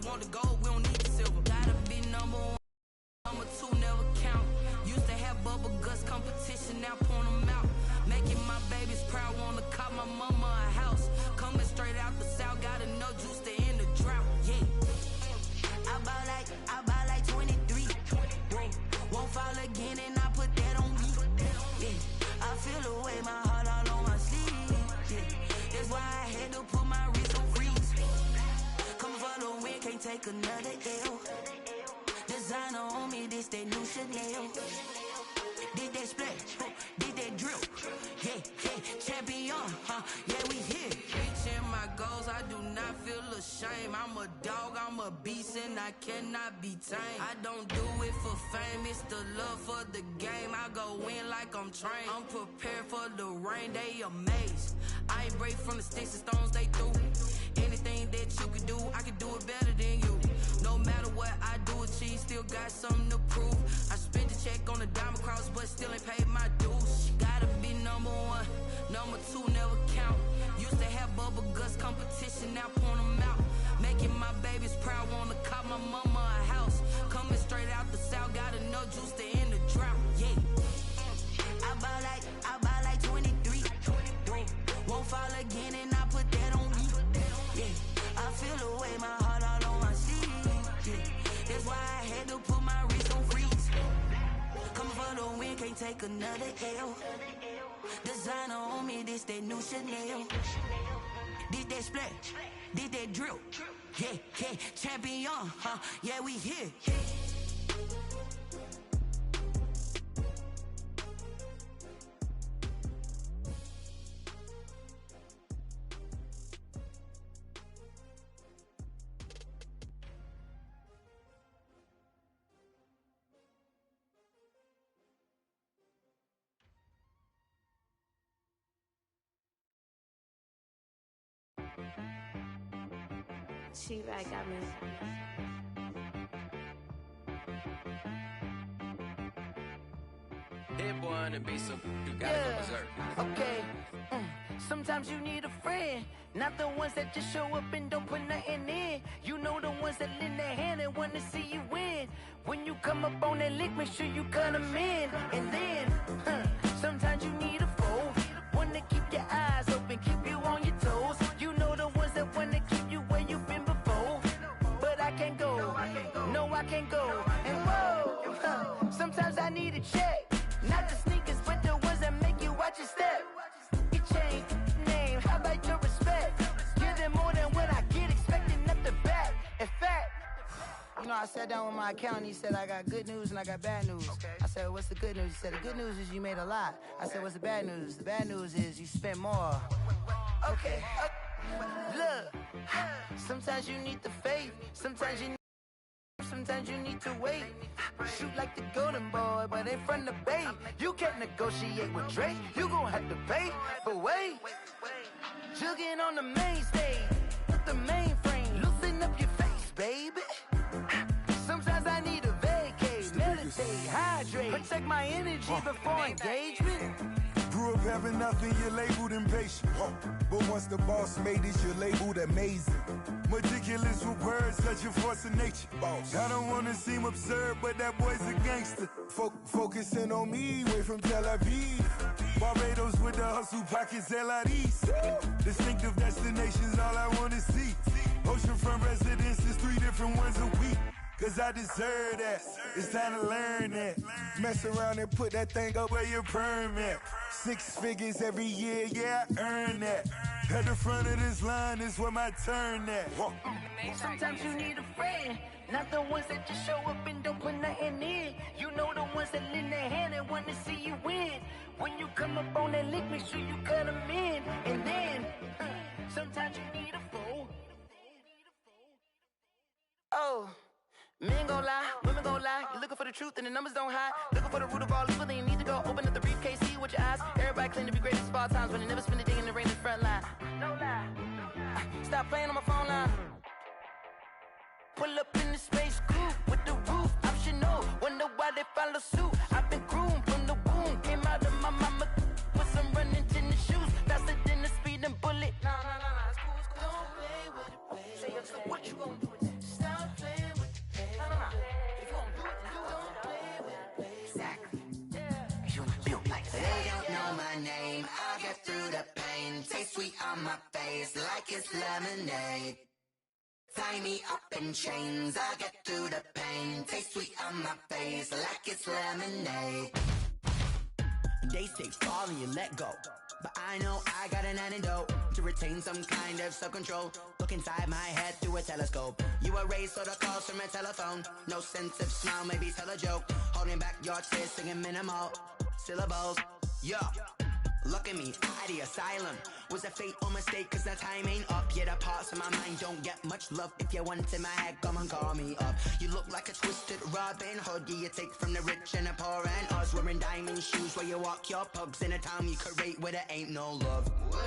want the gold, we don't need the silver. Gotta be number one. Number two never count. Used to have bubble guts competition, now point them out. Making my babies proud, wanna call my mama a house. Coming straight out the south, got enough juice to end the drought. Yeah. I buy like 23. Whoa. Won't fall again and I put that on me. Yeah. I feel the way, my heart all on my sleeve. Yeah. That's why I had to put my wrist on freeze. Coming for the win, can't take another L. Designer on me, this that new Chanel. Did that splash, did that drill. Yeah, champion, yeah, we here. Reaching my goals, I do not feel ashamed. I'm a dog, I'm a beast, and I cannot be tamed. I don't do it for fame, it's the love for the game. I go in like I'm trained. I'm prepared for the rain, they amazed. I ain't break from the sticks and stones they threw. Anything that you can do, I can do it better than you. No matter what I do, achieve, still got something to prove. I spent the check on the diamond cross, but still ain't paid my dues. Gotta be number one, number two never count. Used to have bubble guts competition, now point them out. Making my babies proud, wanna call my mama a house. Coming straight out the south, got enough juice to end the drought. Yeah. I buy like 23. Won't fall again and I put that on me. Yeah. I feel the way, my heart all on my sleeve. Yeah. That's why I had to put my wrist on freeze. Coming for the win, can't take another L. Designer on me, this that new Chanel. Did that splash, did that drill. Yeah, champion, yeah, we here. She right, got me. Hit boy on the beat, so you gotta go berserk. Okay. Sometimes you need a friend, not the ones that just show up and don't put nothing in. You know the ones that lend their hand and want to see you win. When you come up on that lick, make sure you cut them in. And then, sometimes you need a foe, one to keep your eyes open, keep you on your toes. You know the ones that want to keep you where you've been before. But I can't go, no I can't go. And whoa, sometimes I need a check, not the sneakers, but the ones that make you watch your step. You change name, how about your respect? Give them more than what I get, expecting nothing back. In fact, you know, I sat down with my accountant, he said I got good news and I got bad news. I said, what's the good news? He said, the good news is you made a lot. I said, what's the bad news? The bad news is you spent more. Okay, look, sometimes you need the faith, sometimes you need to wait. Shoot like the golden boy, but ain't from the bay. You can't negotiate with Drake, you gon' have to pay. But wait, jugging on the main stage, with the mainframe, loosen up your face, baby. Sometimes I need a vacate, meditate, hydrate, protect my energy before engagement. Grew up having nothing, you're labeled impatient. But once the boss made it, you're labeled amazing. Meticulous with words, such a force of nature. I don't wanna seem absurd, but that boy's a gangster. Focusing on me, way from Tel Aviv. Barbados with the hustle pockets, LIDs. Distinctive destinations, all I wanna see. Oceanfront residences, 3 different ones a week. Cause I deserve that, it's time to learn that. Mess around and put that thing up where your permit. 6 figures every year, yeah, I earn that. At the front of this line is where my turn at. Sometimes you need a friend, not the ones that just show up and don't put nothing in. You know the ones that lend their hand and want to see you win. When you come up on that lick, make sure you cut them in. And then, sometimes you need a fool. Oh. Men gon' lie, women gon' lie. You're looking for the truth and the numbers don't hide. Looking for the root of all evil, then you need to go open up the briefcase, see with your eyes. Everybody claim to be greatest of all times, but they never spend a day in the rain in the front line. No lie. Stop playing on my phone line. Pull up in the space coupe with the roof optional. Wonder why they follow suit. I've been groomed from the womb. Came out of my mama with some running tennis shoes. Faster than the speeding bullet. No, it's cool. Don't play with it, play. Say what you gon' do. Stop. on my face like it's lemonade. Tie me up in chains, I'll get through the pain. Taste sweet on my face like it's lemonade. They say fall and you let go, but I know I got an antidote to retain some kind of self-control. Look inside my head through a telescope. You erase all the calls from a telephone. No sense of smile, maybe tell a joke. Holding back your tears, singing minimal syllables. Yeah, look at me, out of the asylum. Was a fate or mistake, cause the time ain't up. Yeah, the parts of my mind don't get much love. If you want in my head, come and call me up. You look like a twisted Robin Hood. Yeah, you take from the rich and the poor and us. Wearing diamond shoes where you walk your pugs. In a town you create where there ain't no love. Where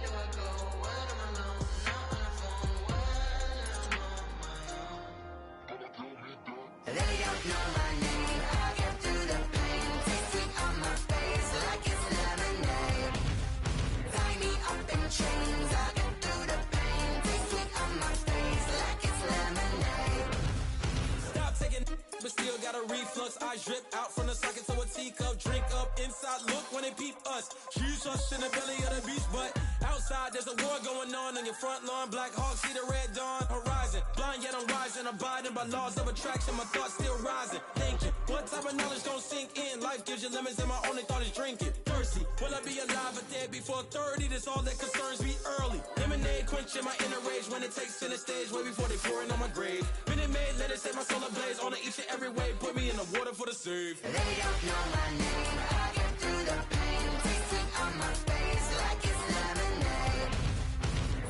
do I go? When am I alone? Not on the phone. When I'm on my own. They don't know my name. I get through the pain. Taste sweet on my face like it's lemonade. Tie me up in chains. I get through the pain. Taste sweet on my face like it's lemonade. Stop taking but still got a reflux. I drip out from the socket to a teacup. Drink up inside, look when they peep us. Choose us in the belly of the beast, but outside there's a war going on your front lawn. Black Hawk, see the red dawn horizon. Blind yet I'm rising, abiding by laws of attraction. My thoughts still rising, thinking what type of knowledge gon' sink in? Life gives you lemons and my only thought is drinking. Thirsty, will I be alive or dead before 30? That's all that concerns me early. Lemonade quenching my inner rage when it takes center stage way before they pouring on my grave. Minute Maid, let it set my soul ablaze on each and every way. Put me in the water for the save. They don't know my name. I get through the pain. Taste sweet on my face like it's lemonade.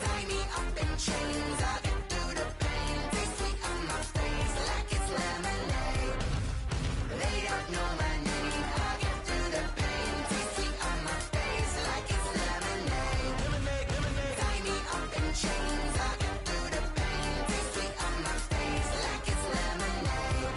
Tie me up in chains. I get through the pain. Taste sweet on my face like it's lemonade. They don't know my name. I get through the pain. Taste sweet on my face like it's lemonade. Tie me up in chains. I get through the pain. Taste sweet on my face like it's lemonade.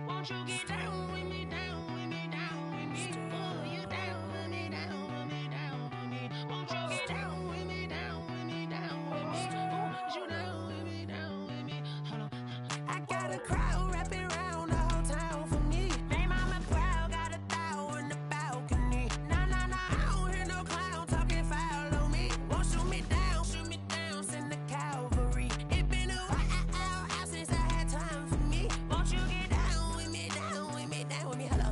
Won't you get down with me, down with me, down with me? Oh, you down with me, down with me, down with me. Won't you get down with me, down with me, down with me? Oh, you down with me, down with me? Hold on. I got a crowd wrapping around the whole town for me. They mama proud, got a thou in the balcony. Nah, nah, nah, I don't hear no clown talking foul on me. Won't shoot me down, send the cavalry. It been a while since I had time for me. Won't you get down with me, down with me, down with me? Hello.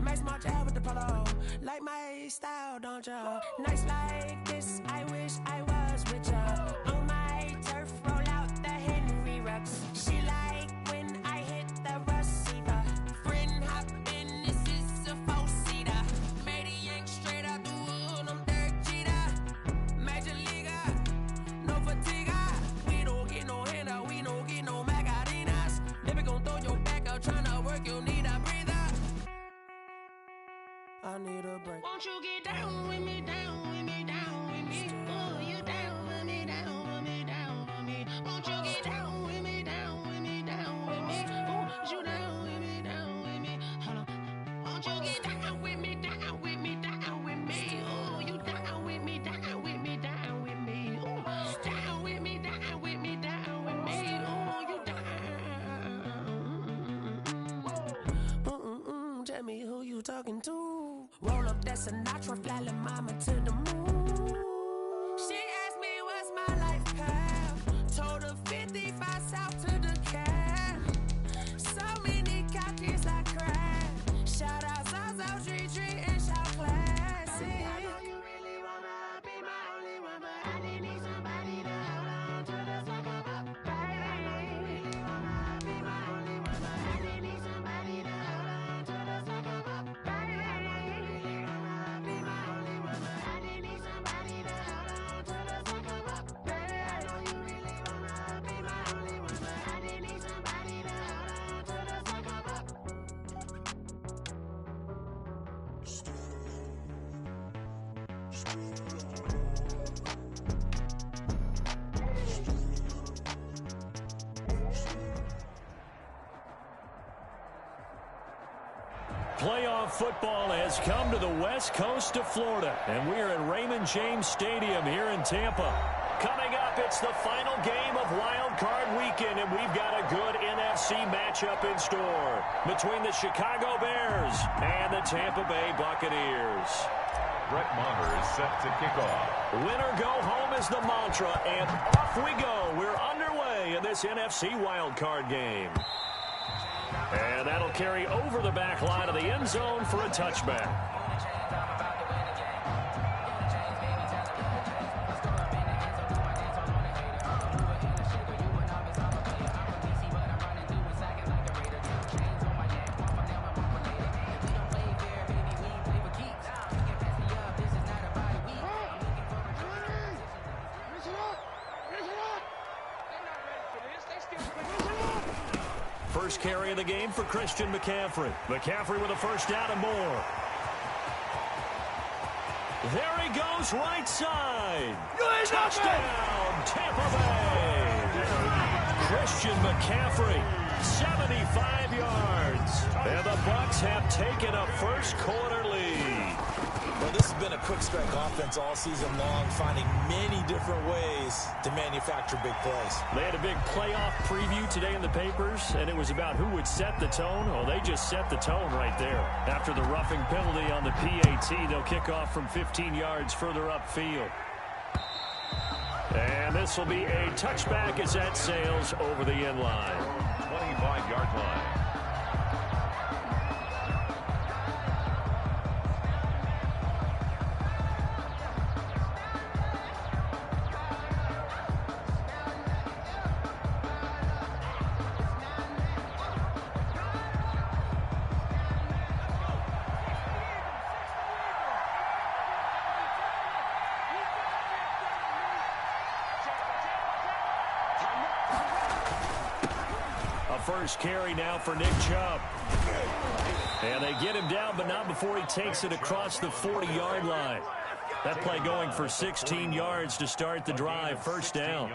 Max March out with the polo. Like my style, don't ya? Nights like this, I wish I was with ya. On my turf, roll out the Henry Rux. She like when I hit the receiver. Friend hop in, this is a four-seater. Made a yank straight out the wood, I'm Derek Jeter. Major leaguer, no fatigue. We don't get no handout, we don't get no Macarinas. Never gon' throw your back out, tryna work, you need a breather. I need a break. Won't you get down with me, down with me, down with me? Oh, you down with me, down with me, down with me? Won't you get down with me, down with me, down with me? Oh, you down with me, down with me? Hold on. Won't you get down with me, down with me, down with me? Oh, you down with me, down with me, down with me? Oh, down with me, down with me, down with me? Oh, you down. Tell me who you talking to. Roll up that Sinatra, fly la mama to the moon. She asked me what's my life path. Told her 55 south to the cab. So many couches I cried. Shout out South Tree and shout classic. I know you really wanna be my only one, but I didn't need somebody to hold on to the second up. Baby, I know you really wanna be my only one, but I didn't need somebody to hold on to the second up. Baby, I know you really wanna be my Playoff football has come to the west coast of Florida, and we are at Raymond James Stadium here in Tampa. Coming up, it's the final game of Wildcard Weekend, and we've got a good NFC matchup in store between the Chicago Bears and the Tampa Bay Buccaneers. Brett Maher is set to kick off. Winner go home is the mantra, and off we go. We're underway in this NFC Wildcard game. And that'll carry over the back line of the end zone for a touchback. First carry of the game for Christian McCaffrey. McCaffrey with a first down and more. There he goes, right side. Touchdown, Tampa Bay. Christian McCaffrey, 75 yards. And the Bucs have taken a first quarter lead. Well, this has been a quick strike offense all season long, finding many different ways to manufacture big plays. They had a big playoff preview today in the papers, and it was about who would set the tone. Oh, they just set the tone right there. After the roughing penalty on the PAT, they'll kick off from 15 yards further upfield. And this will be a touchback as that sails over the end line. 25-yard line. First carry now for Nick Chubb. And they get him down, but not before he takes it across the 40-yard line. That play going for 16 yards to start the drive. First down.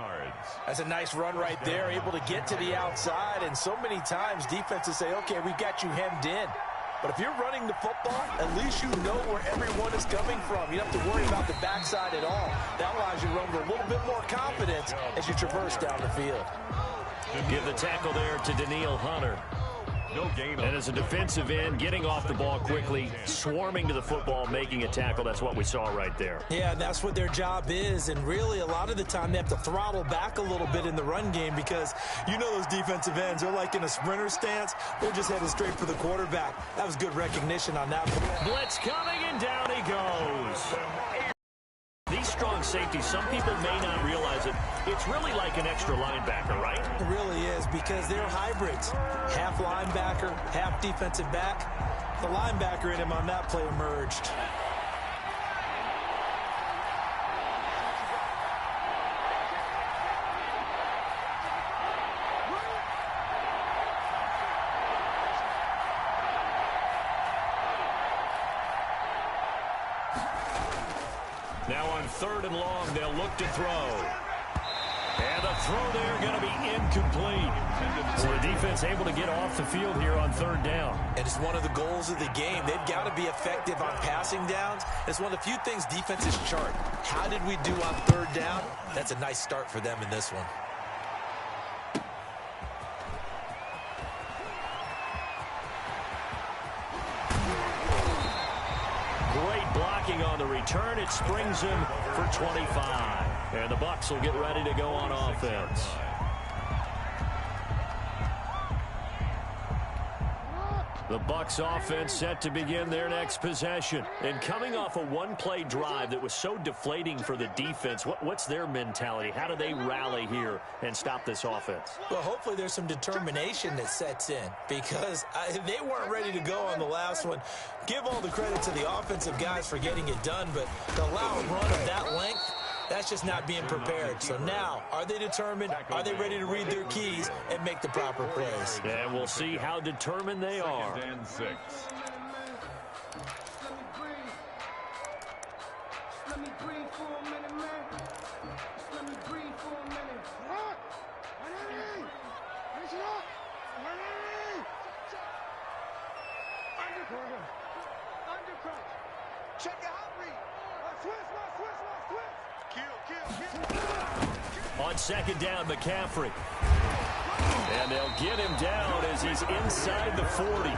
That's a nice run right there, able to get to the outside. And so many times defenses say, okay, we got you hemmed in. But if you're running the football, at least you know where everyone is coming from. You don't have to worry about the backside at all. That allows you to run with a little bit more confidence as you traverse down the field. Give the tackle there to Danielle Hunter. And as a defensive end, getting off the ball quickly, swarming to the football, making a tackle. That's what we saw right there. Yeah, that's what their job is. And really, a lot of the time, they have to throttle back a little bit in the run game because you know those defensive ends, they're like in a sprinter stance. They're just headed straight for the quarterback. That was good recognition on that. Blitz coming, and down he goes. These strong safeties, some people may not realize it. It's really like an extra linebacker, right? It really is because they're hybrids. Half linebacker, half defensive back. The linebacker in him on that play emerged. Now on 3rd and long, they'll look to throw. And the throw there going to be incomplete. So the defense able to get off the field here on 3rd down. And it's one of the goals of the game. They've got to be effective on passing downs. It's one of the few things defenses chart. How did we do on 3rd down? That's a nice start for them in this one. Great blocking on the return. It springs him for 25. And the Bucs will get ready to go on offense. The Bucs offense set to begin their next possession. And coming off a one-play drive that was so deflating for the defense, what's their mentality? How do they rally here and stop this offense? Well, hopefully there's some determination that sets in because they weren't ready to go on the last one. Give all the credit to the offensive guys for getting it done, but to allow a run of that length, that's just not being prepared. So now, are they determined? Are they ready to read their keys and make the proper plays? And we'll see how determined they are. 2nd and 6. Let me breathe for a minute, man. Let me breathe for a minute. What? Finish it up. Check your hot read. Switch. On second down, McCaffrey. And they'll get him down as he's inside the 40.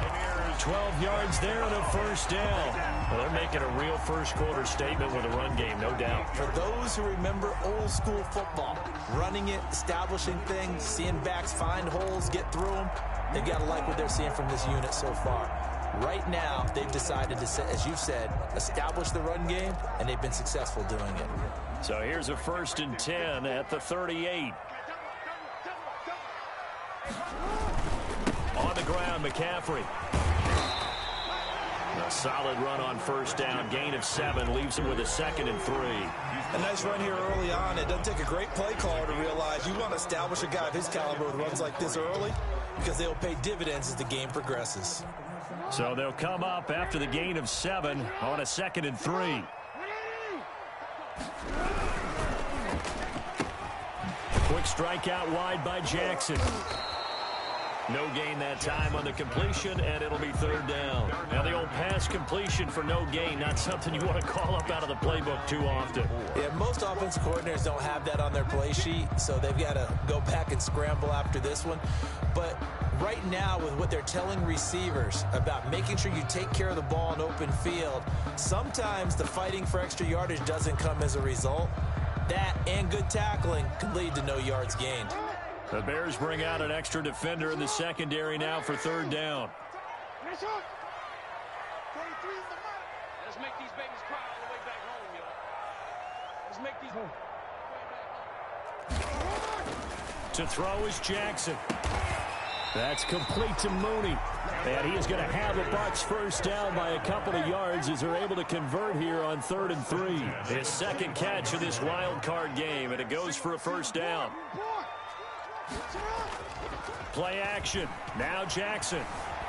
12 yards there and a first down. Well, they're making a real first-quarter statement with a run game, no doubt. For those who remember old-school football, running it, establishing things, seeing backs find holes, get through them, they've got to like what they're seeing from this unit so far. Right now, they've decided to, as you said, establish the run game, and they've been successful doing it. So here's a 1st and 10 at the 38. On the ground, McCaffrey. A solid run on first down. Gain of 7 leaves him with a 2nd and 3. A nice run here early on. It doesn't take a great play caller to realize you want to establish a guy of his caliber with runs like this early because they'll pay dividends as the game progresses. So they'll come up after the gain of 7 on a 2nd and 3. Quick strike out wide by Jackson. No gain that time on the completion, and it'll be 3rd down. Now, the old pass completion for no gain, not something you want to call up out of the playbook too often. Yeah, most offensive coordinators don't have that on their play sheet, so they've got to go back and scramble after this one. But right now, with what they're telling receivers about making sure you take care of the ball in open field, sometimes the fighting for extra yardage doesn't come as a result. That and good tackling can lead to no yards gained. The Bears bring out an extra defender in the secondary now for 3rd down. Let's make these babies cry all the way back home, yo. Let's make these way back home. To throw is Jackson. That's complete to Mooney. And he is going to have a Bucs first down by a couple of yards as they're able to convert here on 3rd and 3. His 2nd catch of this wild card game, and it goes for a first down. Play action. Now Jackson.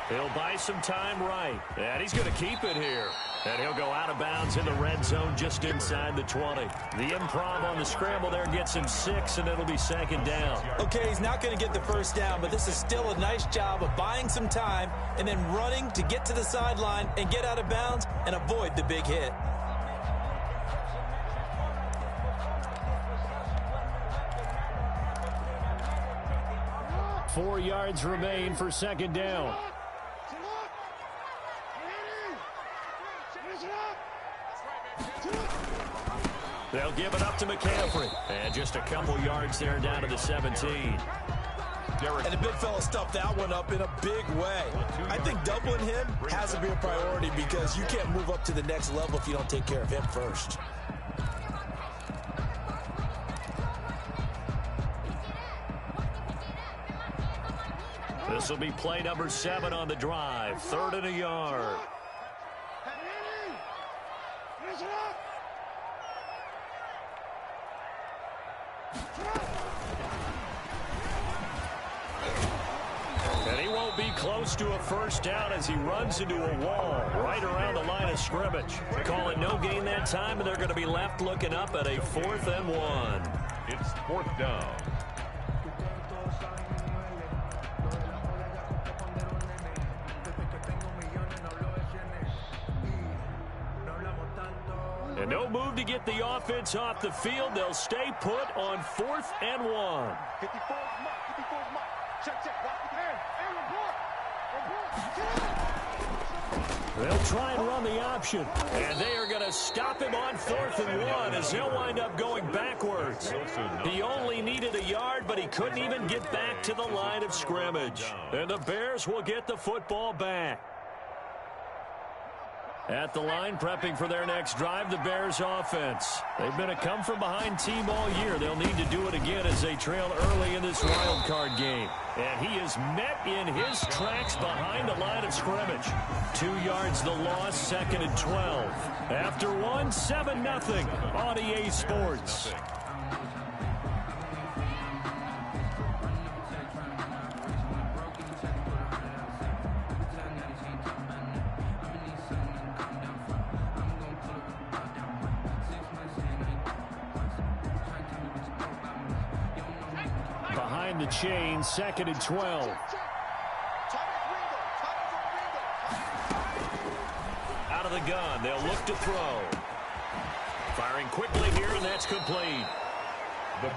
He'll buy some time right. And he's going to keep it here. And he'll go out of bounds in the red zone just inside the 20. The improv on the scramble there gets him 6, and it'll be 2nd down. Okay, he's not going to get the first down, but this is still a nice job of buying some time and then running to get to the sideline and get out of bounds and avoid the big hit. Four yards remain for 2nd down. They'll give it up to McCaffrey. And just a couple yards there down to the 17. And the big fella stuffed that one up in a big way. I think doubling him has to be a priority because you can't move up to the next level if you don't take care of him first. This will be play number 7 on the drive. 3rd and a yard. And he won't be close to a first down as he runs into a wall right around the line of scrimmage. Call it no gain that time, and they're going to be left looking up at a 4th and 1. It's 4th down. And no move to get the offense off the field. They'll stay put on 4th and 1. 54's mark. Check. They'll try and run the option. And they are going to stop him on 4th and 1 as he'll wind up going backwards. He only needed a yard, but he couldn't even get back to the line of scrimmage. And the Bears will get the football back. At the line, prepping for their next drive, the Bears offense. They've been a come-from-behind team all year. They'll need to do it again as they trail early in this wild card game. And he is met in his tracks behind the line of scrimmage. 2 yards the loss, 2nd and 12. After 1, 7-0 on EA Sports. Behind the chain, 2nd and 12. Out of the gun. They'll look to throw. Firing quickly here, and that's complete.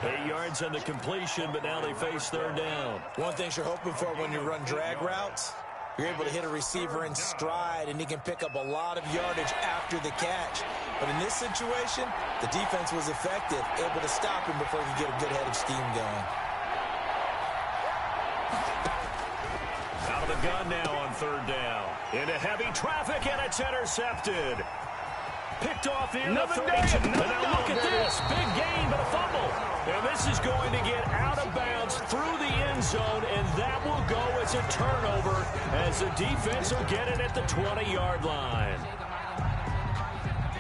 8 yards on the completion, but now they face third down. One thing you're hoping for when you run drag routes, you're able to hit a receiver in stride, and he can pick up a lot of yardage after the catch. But in this situation, the defense was effective, able to stop him before he could get a good head of steam going. Out of the gun now on third down. Into heavy traffic, and it's intercepted. Picked off near the 32. And now look at this. Big gain, but a fumble. And this is going to get out of bounds through the end zone, and that will go as a turnover as the defense will get it at the 20-yard line.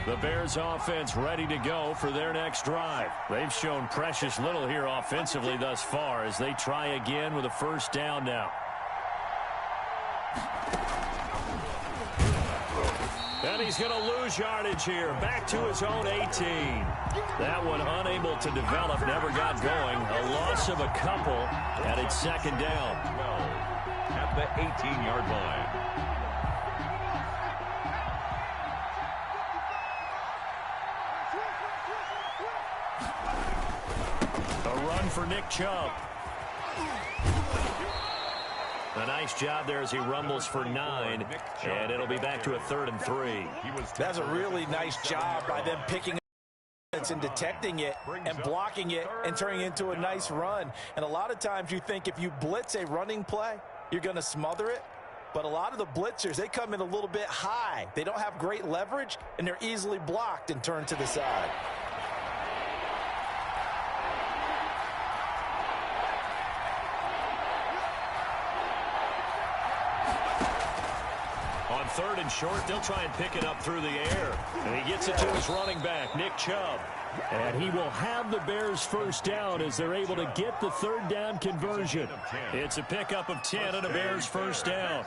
The Bears offense ready to go for their next drive. They've shown precious little here offensively thus far as they try again with a first down now. And he's going to lose yardage here. Back to his own 18. That one unable to develop, never got going. A loss of a couple, and it's second down. 12 at the 18-yard line. A run for Nick Chubb. A nice job there as he rumbles for 9, and it'll be back to a 3rd and 3. That's a really nice job by them picking it and detecting it and blocking it and turning it into a nice run. And a lot of times you think if you blitz a running play, you're going to smother it. But a lot of the blitzers, they come in a little bit high. They don't have great leverage, and they're easily blocked and turned to the side. On 3rd and short, they'll try and pick it up through the air. And he gets it to his running back, Nick Chubb. And he will have the Bears first down as they're able to get the 3rd down conversion. It's a pickup of 10 and a Bears first down.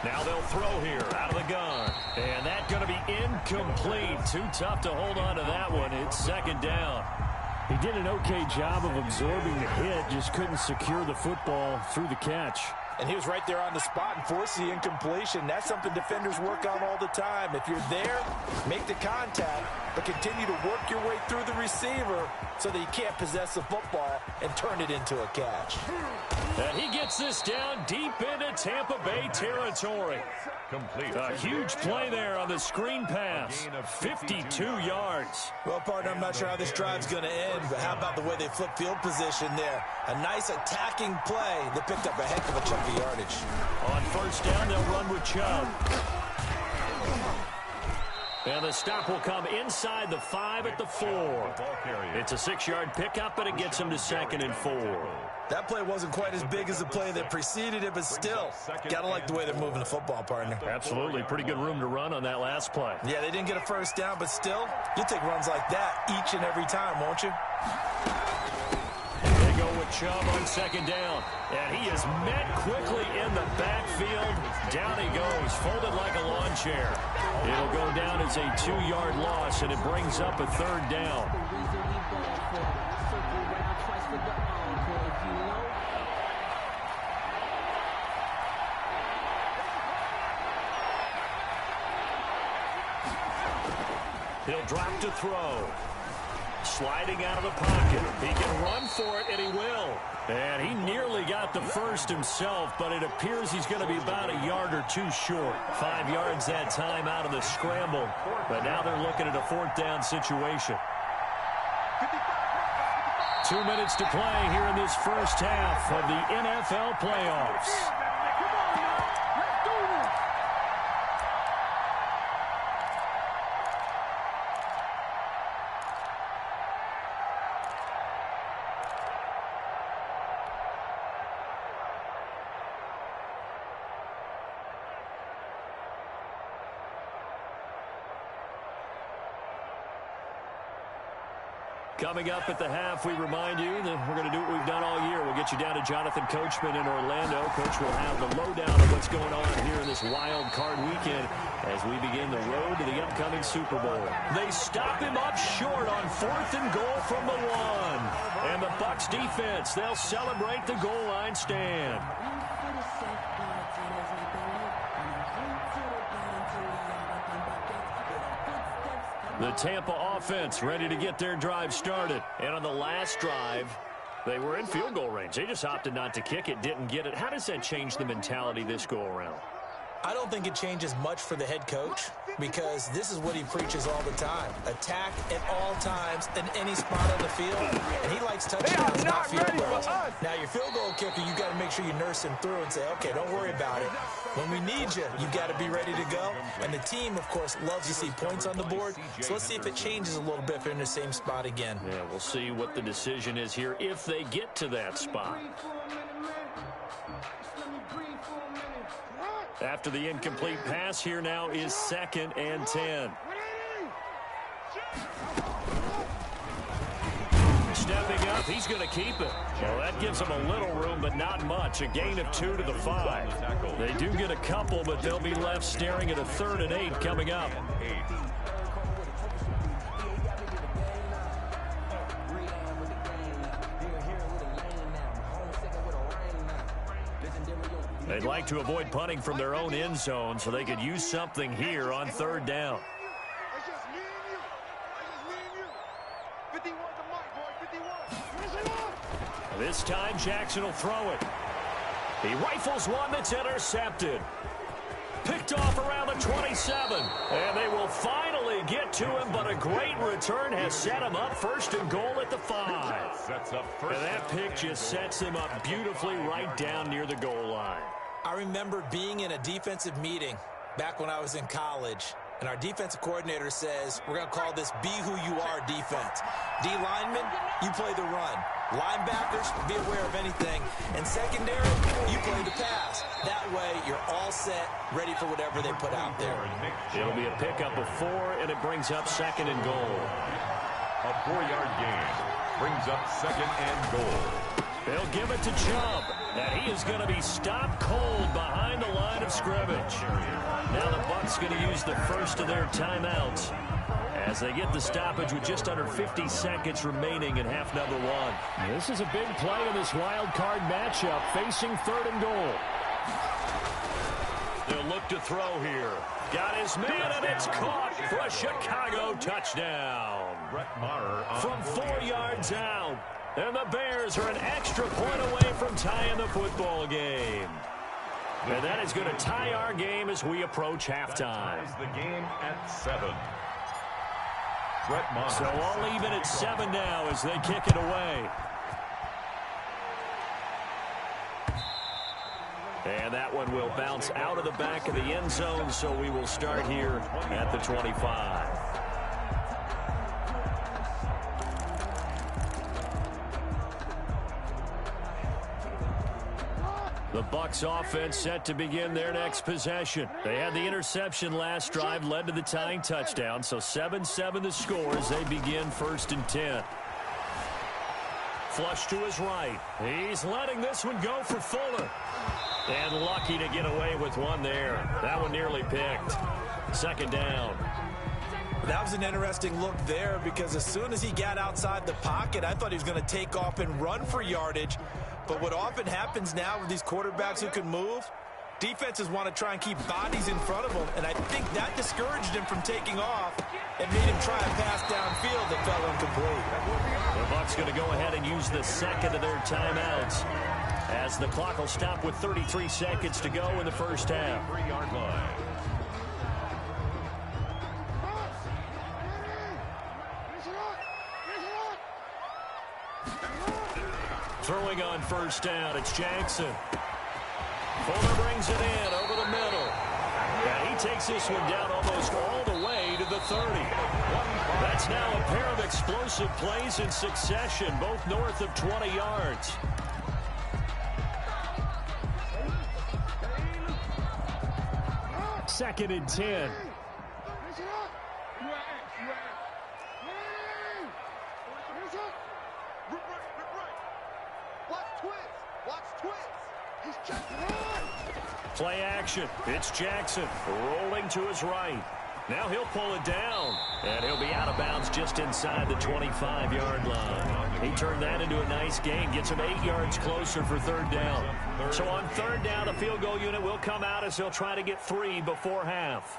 Now they'll throw here out of the gun. And that's going to be incomplete. Too tough to hold on to that one. It's second down. He did an okay job of absorbing the hit, just couldn't secure the football through the catch. And he was right there on the spot and forced the incompletion. That's something defenders work on all the time. If you're there, make the contact, but continue to work your way through the receiver so that he can't possess the football and turn it into a catch. And he gets this down deep into Tampa Bay territory. Complete. A huge play there on the screen pass. 52 yards. Well, partner, I'm not sure how this drive's going to end, but how about the way they flip field position there? A nice attacking play that picked up a heck of a chunk of yardage. On first down, they'll run with Chubb. And the stop will come inside the 5 at the 4. It's a 6-yard pickup, but it gets him to 2nd and 4. That play wasn't quite as big as the play that preceded it, but still, gotta like the way they're moving the football, partner. Absolutely. Pretty good room to run on that last play. Yeah, they didn't get a first down, but still, you'll take runs like that each and every time, won't you? They go with Chubb on 2nd down. And he is met quickly in the backfield. Down he goes, folded like a lawn chair. It'll go down as a 2-yard loss, and it brings up a 3rd down. He'll drop to throw. Sliding out of the pocket. He can run for it, and he will. And he nearly got the first himself, but it appears he's going to be about a yard or 2 short. 5 yards that time out of the scramble. But now they're looking at a 4th down situation. 2 minutes to play here in this first half of the NFL playoffs. Coming up at the half, we remind you that we're going to do what we've done all year. We'll get you down to Jonathan Coachman in Orlando. Coach will have the lowdown of what's going on here in the this wild card weekend as we begin the road to the upcoming Super Bowl. They stop him up short on 4th and goal from the 1. And the Bucs defense, they'll celebrate the goal line stand. The Tampa offense ready to get their drive started. And on the last drive, they were in field goal range. They just opted not to kick it, didn't get it. How does that change the mentality this go-around? I don't think it changes much for the head coach because this is what he preaches all the time. Attack at all times in any spot on the field. And he likes touchdowns, not field goals. Now, your field goal kicker, you got to make sure you nurse him through and say, okay, don't worry about it. When we need you, you got to be ready to go. And the team, of course, loves to see points on the board. So let's see if it changes a little bit if they're in the same spot again. Yeah, we'll see what the decision is here if they get to that spot. After the incomplete pass, here now is 2nd and 10. Stepping up, he's going to keep it. Well, that gives them a little room, but not much. A gain of 2 to the 5. They do get a couple, but they'll be left staring at a 3rd and 8 coming up. They'd like to avoid punting from their own end zone so they could use something here on 3rd down. This time Jackson will throw it. He rifles one that's intercepted. Picked off around the 27. And they will finally get to him, but a great return has set him up 1st and goal at the 5. And that pick just sets him up beautifully right down near the goal line. I remember being in a defensive meeting back when I was in college, and our defensive coordinator says, we're going to call this be who you are defense. D linemen, you play the run. Linebackers, be aware of anything. And secondary, you play the pass. That way, you're all set, ready for whatever they put out there. It'll be a pickup of 4, and it brings up 2nd and goal. A 4-yard gain brings up 2nd and goal. They'll give it to Chubb, and he is going to be stopped cold behind the line of scrimmage. Now the Bucs going to use the first of their timeouts as they get the stoppage with just under 50 seconds remaining in half number 1. This is a big play in this wild card matchup, facing 3rd and goal. They'll look to throw here. Got his man, and it's caught for a Chicago touchdown. From 4 yards out. And the Bears are an extra point away from tying the football game. And that is going to tie our game as we approach halftime. The game at 7. So all even at 7 now as they kick it away. And that one will bounce out of the back of the end zone, so we will start here at the 25. The Bucs offense set to begin their next possession. They had the interception last drive, led to the tying touchdown, so 7-7 the score as they begin 1st and 10. Flush to his right. He's letting this one go for Fuller. And lucky to get away with one there. That one nearly picked. 2nd down. That was an interesting look there because as soon as he got outside the pocket, I thought he was going to take off and run for yardage. But what often happens now with these quarterbacks who can move, defenses want to try and keep bodies in front of them, and I think that discouraged him from taking off and made him try a pass downfield that fell incomplete. The Bucs going to go ahead and use the 2nd of their timeouts as the clock will stop with 33 seconds to go in the first half. 3-yard line. Throwing on 1st down, it's Jackson. Fuller brings it in over the middle. And he takes this one down almost all the way to the 30. That's now a pair of explosive plays in succession, both north of 20 yards. Second and 10. Play action. It's Jackson rolling to his right. Now he'll pull it down, and he'll be out of bounds just inside the 25-yard line. He turned that into a nice gain, gets him 8 yards closer for third down. So on third down, the field goal unit will come out as he'll try to get 3 before half.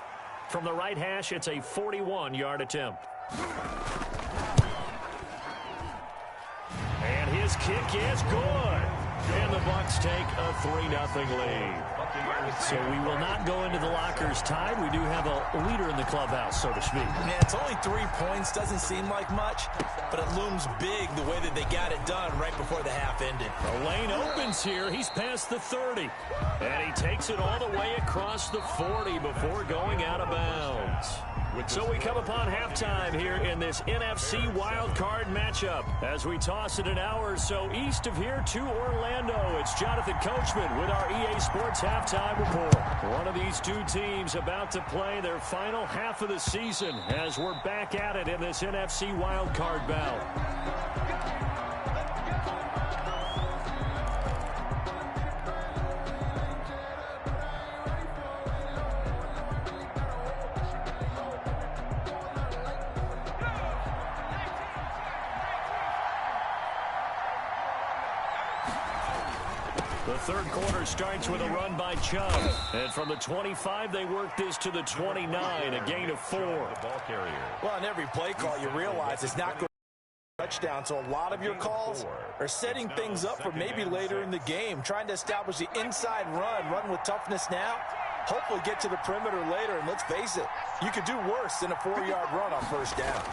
From the right hash, it's a 41-yard attempt. And his kick is good. And the Bucs take a 3-0 lead. So we will not go into the lockers tied. We do have a leader in the clubhouse, so to speak. Yeah, it's only 3 points. Doesn't seem like much, but it looms big the way that they got it done right before the half ended. The lane opens here. He's past the 30. And he takes it all the way across the 40 before going out of bounds. So we come upon halftime here in this NFC wildcard matchup as we toss it an hour or so east of here to Orlando. It's Jonathan Coachman with our EA Sports Halftime Report. One of these two teams about to play their final half of the season as we're back at it in this NFC wildcard bout. The third quarter starts with a run by Chubb. And from the 25, they work this to the 29, a gain of 4. Well, on every play call, you realize it's not going to be a touchdown. So a lot of your calls are setting things up for maybe later in the game, trying to establish the inside run with toughness now, hopefully get to the perimeter later. And let's face it, you could do worse than a 4-yard run on first down.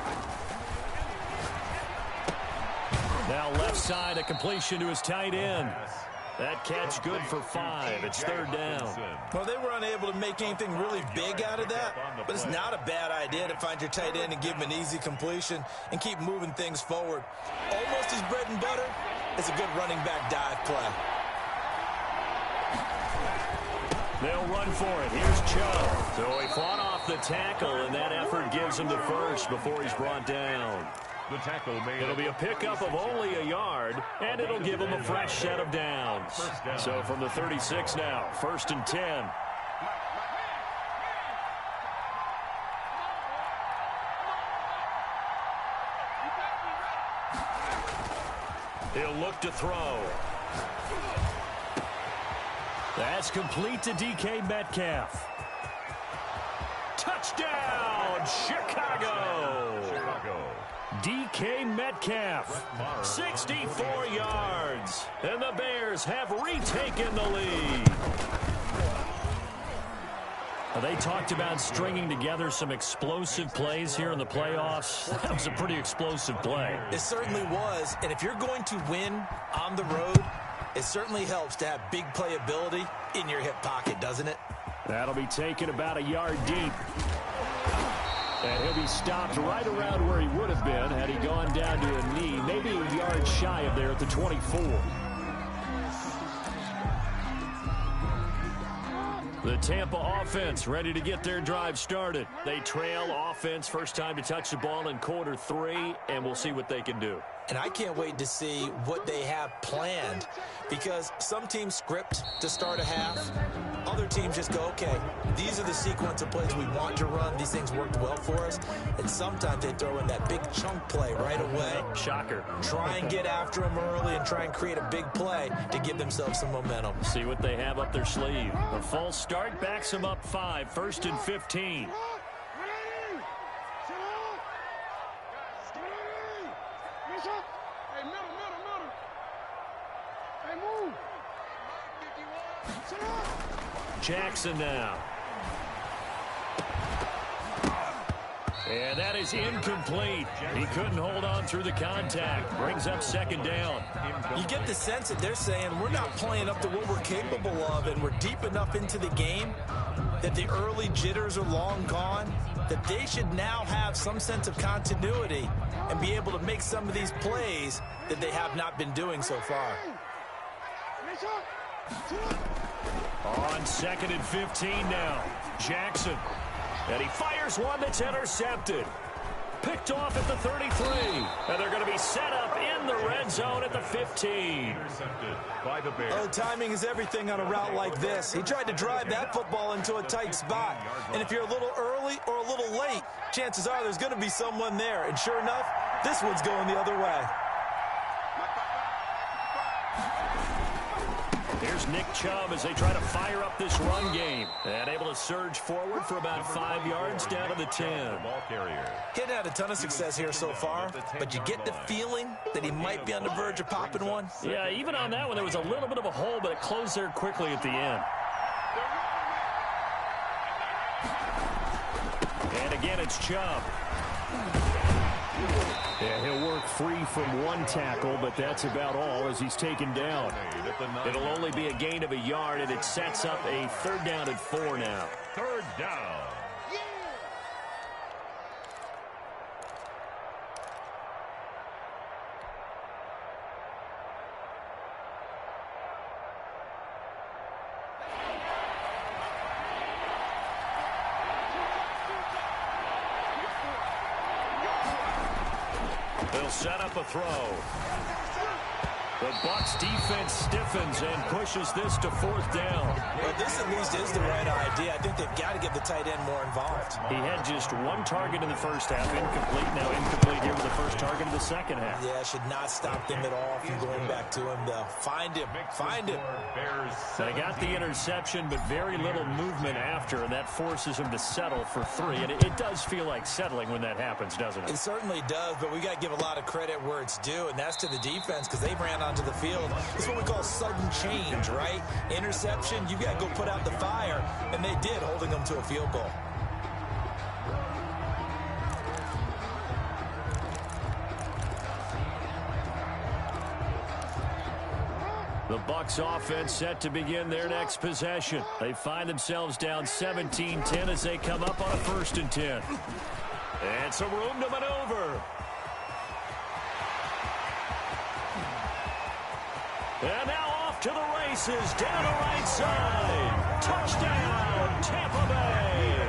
Now left side, a completion to his tight end. That catch good for 5. It's third down. Well, they were unable to make anything really big out of that, but it's not a bad idea to find your tight end and give him an easy completion and keep moving things forward. Almost his bread and butter is a good running back dive play. They'll run for it. Here's Chubb. So he fought off the tackle, and that effort gives him the first before he's brought down. The tackle made. It'll be a pickup of only a yard, and it'll give him a fresh set of downs. So from the 36 now, 1st and 10. He'll look to throw. That's complete to DK Metcalf. Touchdown, Chicago! DK Metcalf, 64 yards, and the Bears have retaken the lead. They talked about stringing together some explosive plays here in the playoffs. That was a pretty explosive play. It certainly was, and if you're going to win on the road, it certainly helps to have big playability in your hip pocket, doesn't it? That'll be taken about a yard deep. And he'll be stopped right around where he would have been had he gone down to a knee, maybe a yard shy of there at the 24. The Tampa offense ready to get their drive started. They trail offense, first time to touch the ball in quarter 3, and we'll see what they can do. And I can't wait to see what they have planned, because some teams script to start a half. Other teams just go, okay, these are the sequence of plays we want to run. These things worked well for us. And sometimes they throw in that big chunk play right away. Shocker. Try and get after them early and try and create a big play to give themselves some momentum. See what they have up their sleeve. A false start backs them up 5, 1st and 15. Jackson now. And that is incomplete. He couldn't hold on through the contact. Brings up 2nd down. You get the sense that they're saying we're not playing up to what we're capable of, and we're deep enough into the game that the early jitters are long gone, that they should now have some sense of continuity and be able to make some of these plays that they have not been doing so far. On 2nd and 15 now. Jackson. And he fires one that's intercepted. Picked off at the 33. And they're going to be set up in in the red zone at the 15. Intercepted by the Bears. Oh, timing is everything on a route like this. He tried to drive that football into a tight spot. And if you're a little early or a little late, chances are there's going to be someone there. And sure enough, this one's going the other way. Here's Nick Chubb as they try to fire up this run game. And able to surge forward for about 5 yards down to the 10. He'd had a ton of success here so far, but you get the feeling that he might be on the verge of popping one. Yeah, even on that one, there was a little bit of a hole, but it closed there quickly at the end. And again, it's Chubb. Yeah, he'll work free from one tackle, but that's about all as he's taken down. It'll only be a gain of a yard, and it sets up a 3rd down and 4 now. 3rd down. They'll set up a throw. The Bucs defense stiffens and pushes this to 4th down. Well, this at least is the right idea. I think they've got to get the tight end more involved. He had just 1 target in the first half, incomplete. Now incomplete here with the first target of the second half. Yeah, should not stop them at all from going back to him, though. Find him. Find him. They got the interception, but very little movement after, and that forces him to settle for 3. And it does feel like settling when that happens, doesn't it? It certainly does, but we got to give a lot of credit where it's due, and that's to the defense because they ran onto the field. It's what we call sudden change, right? Interception, you got to go put out the fire, and they did, holding them to a field goal. The Bucs offense set to begin their next possession. They find themselves down 17-10 as they come up on a 1st and 10. And some room to maneuver. And now off to the races, down the right side. Touchdown, Tampa Bay.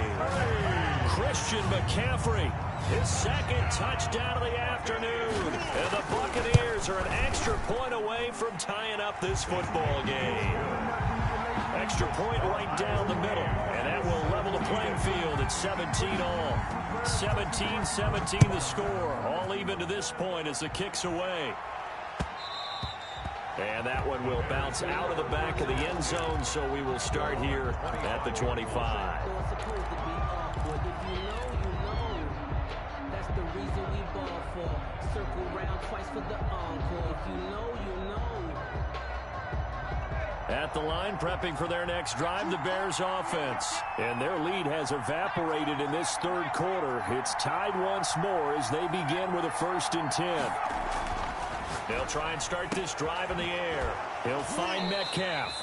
Christian McCaffrey, his 2nd touchdown of the afternoon. And the Buccaneers are an extra point away from tying up this football game. Extra point right down the middle. And that will level the playing field at 17 all. 17-17 the score. All even to this point as the kick's away. And that one will bounce out of the back of the end zone, so we will start here at the 25. That's the reason we ball for. Circle round twice for the encore. If you know, you know. At the line, prepping for their next drive, the Bears offense. And their lead has evaporated in this 3rd quarter. It's tied once more as they begin with a 1st and 10. They'll try and start this drive in the air. He'll find Metcalf.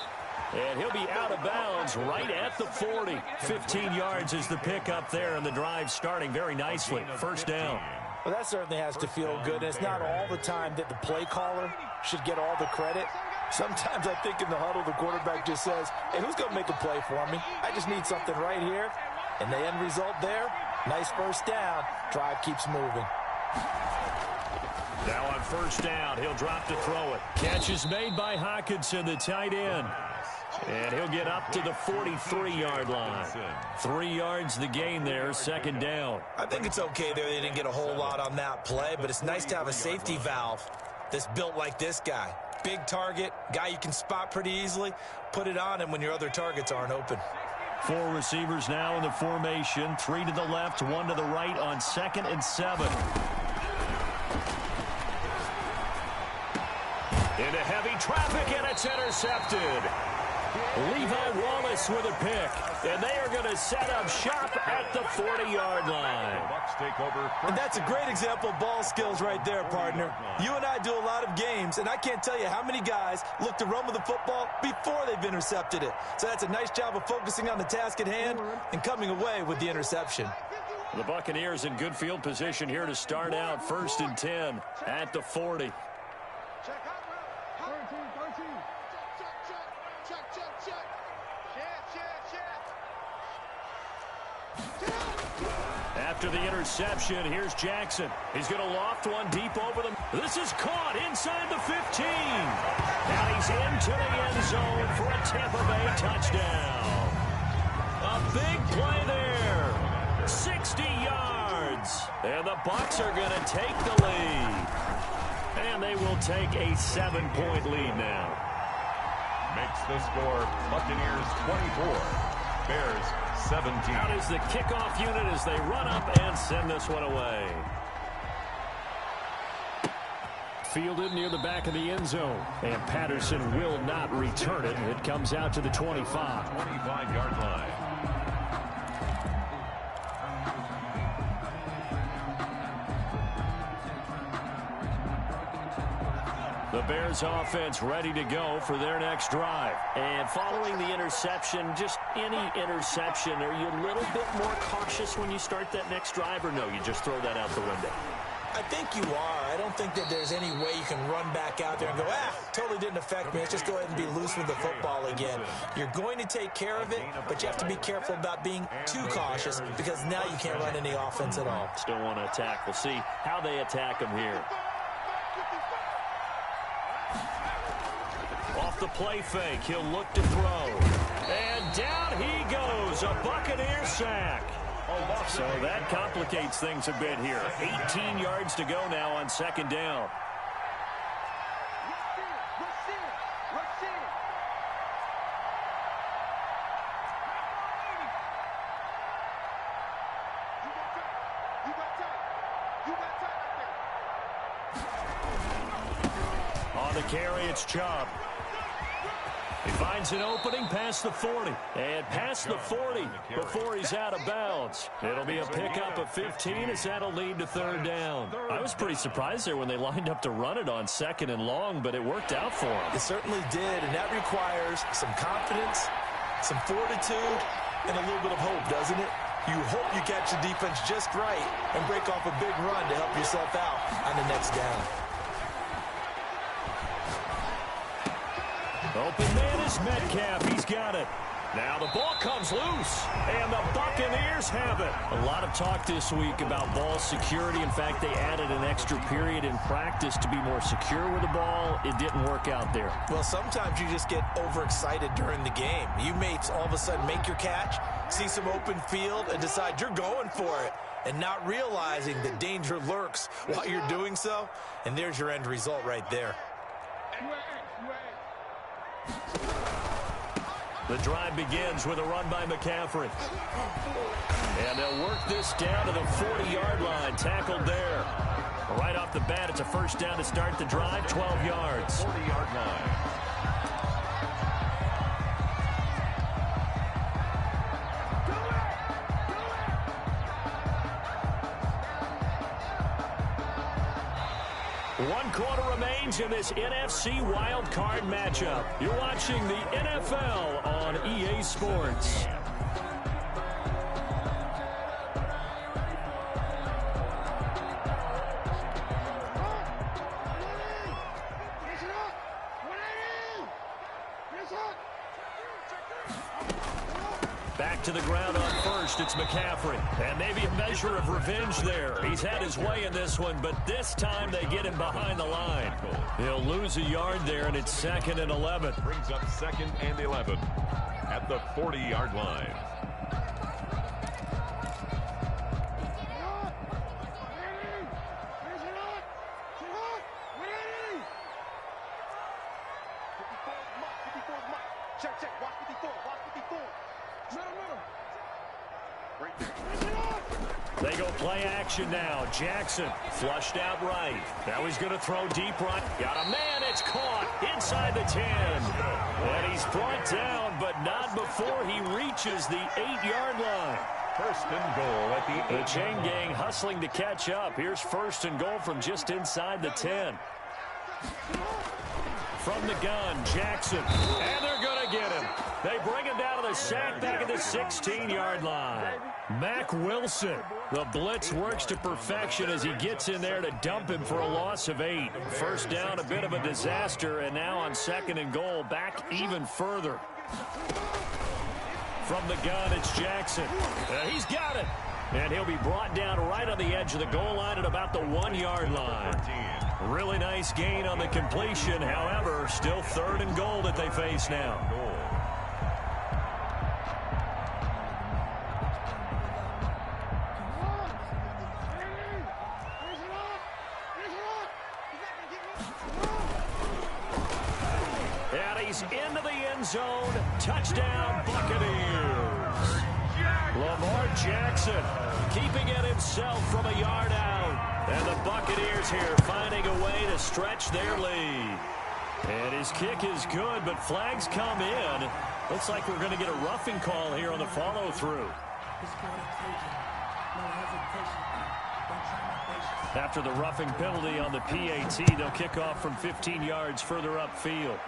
And he'll be out of bounds right at the 40. 15 yards is the pickup there, and the drive starting very nicely. 1st down. Well, that certainly has to feel good. And it's not all the time that the play caller should get all the credit. Sometimes I think in the huddle, the quarterback just says, hey, who's going to make a play for me? I just need something right here. And the end result there, nice 1st down. Drive keeps moving. Now on 1st down, he'll drop to throw it. Catch is made by Hockenson, the tight end. And he'll get up to the 43-yard line. 3 yards the gain there, 2nd down. I think it's okay there. They didn't get a whole lot on that play, but it's nice to have a safety valve that's built like this guy. Big target, guy you can spot pretty easily. Put it on him when your other targets aren't open. 4 receivers now in the formation. 3 to the left, 1 to the right on 2nd and 7. Into heavy traffic, and it's intercepted. Levi Wallace with a pick, and they are going to set up shop at the 40-yard line. And that's a great example of ball skills right there, partner. You and I do a lot of games, and I can't tell you how many guys look to run with the football before they've intercepted it. So that's a nice job of focusing on the task at hand and coming away with the interception. The Buccaneers in good field position here to start out 1st and 10 at the 40. At After the interception, here's Jackson. He's going to loft one deep over them. This is caught inside the 15. And he's into the end zone for a Tampa Bay touchdown. A big play there. 60 yards. And the Bucs are going to take the lead. And they will take a 7-point lead now. Makes the score Buccaneers 24, Bears 17. Out is the kickoff unit as they run up and send this one away. Fielded near the back of the end zone. And Patterson will not return it. It comes out to the 25. 25-yard line. The Bears offense ready to go for their next drive. And following the interception, just any interception, are you a little bit more cautious when you start that next drive, or no, you just throw that out the window? I think you are. I don't think that there's any way you can run back out there and go, totally didn't affect me. Let's just go ahead and be loose with the football again. You're going to take care of it, but you have to be careful about being too cautious because now you can't run any offense at all. Still want to attack. We'll see how they attack them here. Off the play fake, he'll look to throw. And down he goes, a Buccaneer sack. So that complicates things a bit here. 18 yards to go now on second down. On the carry, it's Chubb. He finds an opening past the 40. And past the 40 before he's out of bounds. It'll be a pickup of 15 as that'll lead to third down. I was pretty surprised there when they lined up to run it on second and long, but it worked out for him. It certainly did, and that requires some confidence, some fortitude, and a little bit of hope, doesn't it? You hope you catch the defense just right and break off a big run to help yourself out on the next down. Open man is Metcalf. He's got it. Now the ball comes loose, and the Buccaneers have it. A lot of talk this week about ball security. In fact, they added an extra period in practice to be more secure with the ball. It didn't work out there. Well, sometimes you just get overexcited during the game. You may all of a sudden make your catch, see some open field, and decide you're going for it, and not realizing the danger lurks while you're doing so. And there's your end result right there. The drive begins with a run by McCaffrey. And they'll work this down to the 40-yard line. Tackled there. Right off the bat, it's a first down to start the drive, 12 yards. 40-yard line. One quarter remains in this NFC Wildcard matchup. You're watching the NFL on EA Sports. Back to the ground on first, it's McCaffrey. And maybe a measure of revenge there. He's had his way in this one, but this time they get him behind the line. He'll lose a yard there, and it's second and 11. Brings up second and 11 at the 40-yard line. They go play action now. Jackson flushed out right. Now he's going to throw deep right. Got a man. It's caught inside the 10. And he's brought down, but not before he reaches the 8-yard line. First and goal at the 8. The chain gang hustling to catch up. Here's first and goal from just inside the 10. From the gun, Jackson. And they're going to get him. They bring him down to the sack back at the 16-yard line. Mack Wilson. The blitz works to perfection as he gets in there to dump him for a loss of 8. First down, a bit of a disaster, and now on second and goal, back even further. From the gun, it's Jackson. He's got it. And he'll be brought down right on the edge of the goal line at about the 1-yard line. Really nice gain on the completion. However, still 3rd and goal that they face now. And he's into the end zone. Touchdown, Buccaneers. Lamar Jackson keeping it himself from a yard out. And the Buccaneers here finding a way to stretch their lead. And his kick is good, but flags come in. Looks like we're going to get a roughing call here on the follow-through. After the roughing penalty on the PAT, they'll kick off from 15 yards further upfield.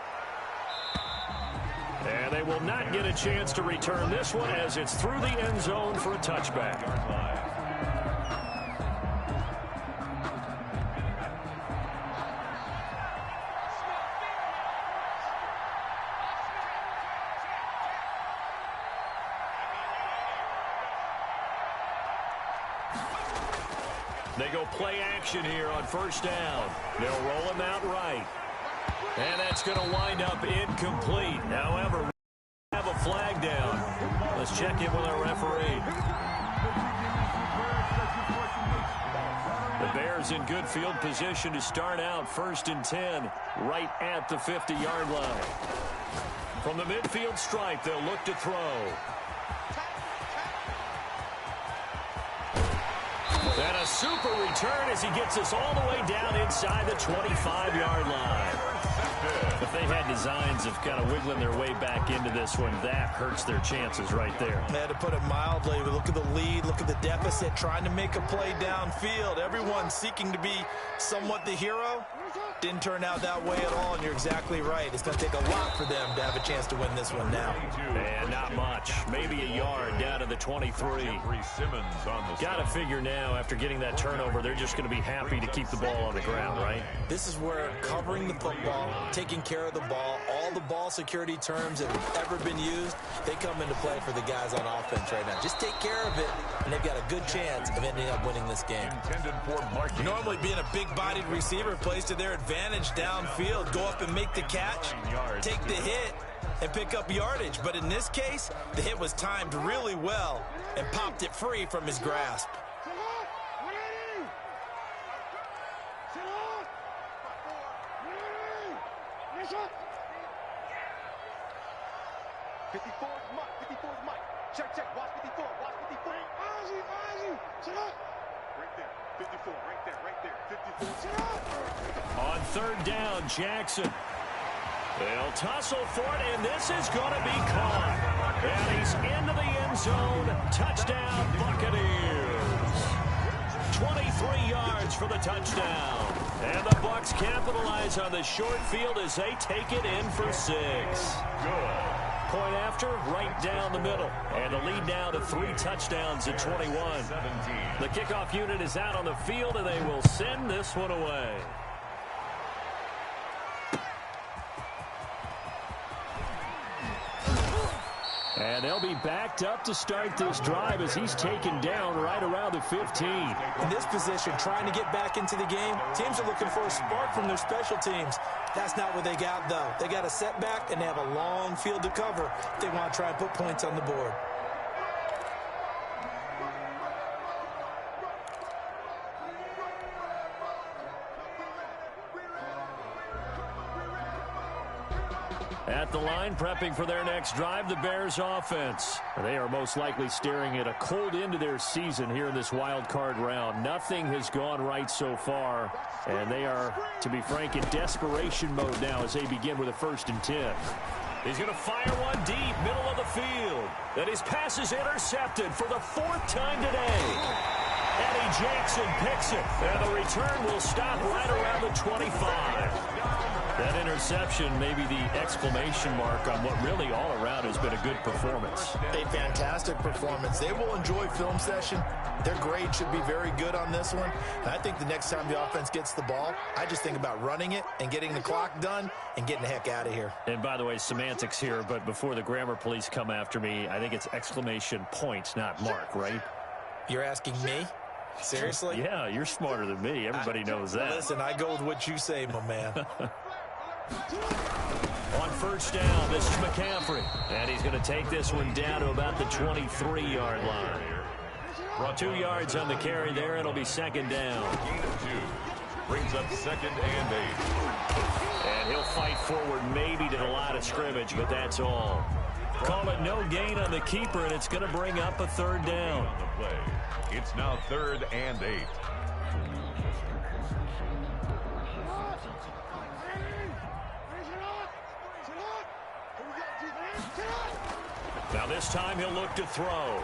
And they will not get a chance to return this one as it's through the end zone for a touchback. They go play action here on 1st down. They'll roll him out right. And that's going to wind up incomplete. However, we have a flag down. Let's check in with our referee. The Bears in good field position to start out 1st and 10, right at the 50-yard line. From the midfield stripe, they'll look to throw. And a super return as he gets us all the way down inside the 25-yard line. If they had designs of kind of wiggling their way back into this one, that hurts their chances right there. They had to put it mildly. Look at the lead, look at the deficit, trying to make a play downfield. Everyone seeking to be somewhat the hero. Didn't turn out that way at all, and you're exactly right. It's going to take a lot for them to have a chance to win this one now. And not much. Maybe a yard down to the 23. Got to figure now, after getting that turnover, they're just going to be happy to keep the ball on the ground, right? This is where covering the football, taking care of the ball, all the ball security terms that have ever been used, they come into play for the guys on offense right now. Just take care of it, and they've got a good chance of ending up winning this game. Normally being a big-bodied receiver plays to their advantage downfield. Go up and make the catch, take the hit, and pick up yardage. But in this case, the hit was timed really well and popped it free from his grasp. Check, watch 54, watch 54. Ozzy, shut up. Right there, 54, right there, 54. Shut up. On 3rd down, Jackson. They'll tussle for it, and this is going to be caught. And he's into the end zone. Touchdown, Buccaneers. 23 yards for the touchdown. And the Bucs capitalize on the short field as they take it in for 6. Good. Point after, right down the middle. And the lead now to 3 touchdowns at 21. The kickoff unit is out on the field, and they will send this one away. And they'll be backed up to start this drive as he's taken down right around the 15. In this position, trying to get back into the game, teams are looking for a spark from their special teams. That's not what they got, though. They got a setback, and they have a long field to cover if they want to try and put points on the board. At the line, prepping for their next drive, the Bears offense. They are most likely staring at a cold end to their season here in this wild card round. Nothing has gone right so far, and they are, to be frank, in desperation mode now as they begin with a 1st and 10. He's going to fire one deep, middle of the field. Then his pass is intercepted for the 4th time today. Eddie Jackson picks it, and the return will stop right around the 25. That interception may be the exclamation mark on what really all around has been a good performance. A fantastic performance. They will enjoy film session. Their grade should be very good on this one. And I think the next time the offense gets the ball, I just think about running it and getting the clock done and getting the heck out of here. And by the way, semantics here, but before the grammar police come after me, I think it's exclamation point, not mark, right? You're asking me? Seriously? Yeah, you're smarter than me. Everybody knows that. Listen, I go with what you say, my man. On first down, this is McCaffrey. And he's going to take this one down to about the 23-yard line. 2 yards on the carry there. It'll be second down. Gain of 2. Brings up 2nd and 8. And he'll fight forward maybe to the line of scrimmage, but that's all. Call it no gain on the keeper, and it's going to bring up a 3rd down. On the play. It's now 3rd and 8. Now this time he'll look to throw.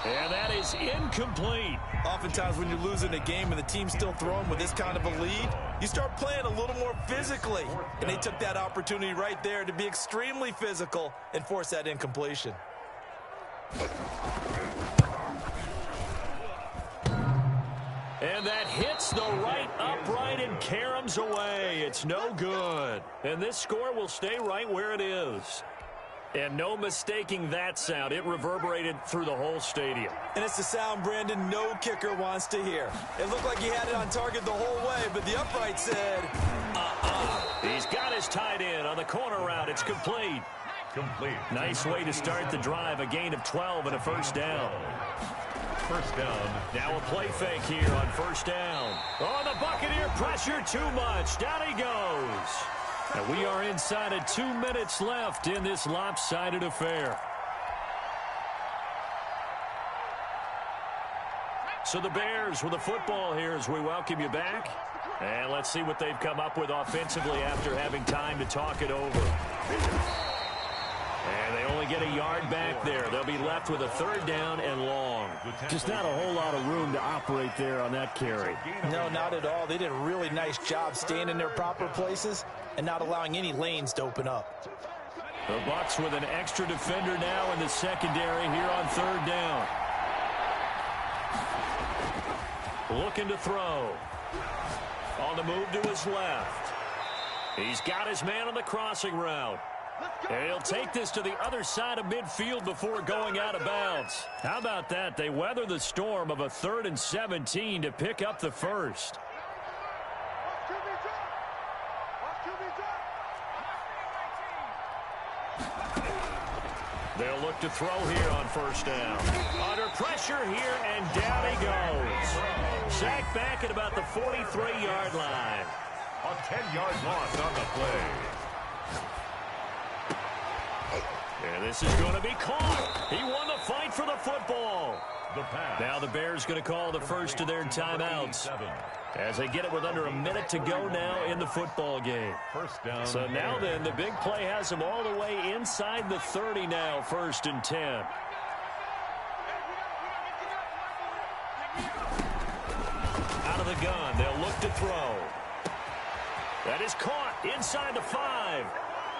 And that is incomplete. Oftentimes when you're losing a game and the team's still throwing with this kind of a lead, you start playing a little more physically. And they took that opportunity right there to be extremely physical and force that incompletion. And that hits the right upright and caroms away. It's no good. And this score will stay right where it is. And no mistaking that sound. It reverberated through the whole stadium. And it's the sound, Brandon, no kicker wants to hear. It looked like he had it on target the whole way, but the upright said, He's got his tight end on the corner route. It's complete. Complete. Nice way to start the drive. A gain of 12 and a first down. First down. Now a play fake here on first down. Oh, the Buccaneer pressure too much. Down he goes. And we are inside of 2 minutes left in this lopsided affair. So the Bears with the football here as we welcome you back. And let's see what they've come up with offensively after having time to talk it over. And they only get a yard back there. They'll be left with a 3rd down and long. Just not a whole lot of room to operate there on that carry. No, not at all. They did a really nice job staying in their proper places and not allowing any lanes to open up. The Bucs with an extra defender now in the secondary here on 3rd down. Looking to throw. On the move to his left. He's got his man on the crossing route. And he'll take this to the other side of midfield before going out of bounds. How about that? They weather the storm of a 3rd and 17 to pick up the first. They'll look to throw here on first down. Under pressure here, and down he goes. Sacked back at about the 43-yard line. A 10-yard loss on the play. And this is going to be caught. He won the fight for the football. The pass. Now the Bears going to call the first of their timeouts as they get it with under a minute to go now in the football game. First down. So now then, the big play has them all the way inside the 30 now, 1st and 10. Out of the gun, they'll look to throw. That is caught inside the 5.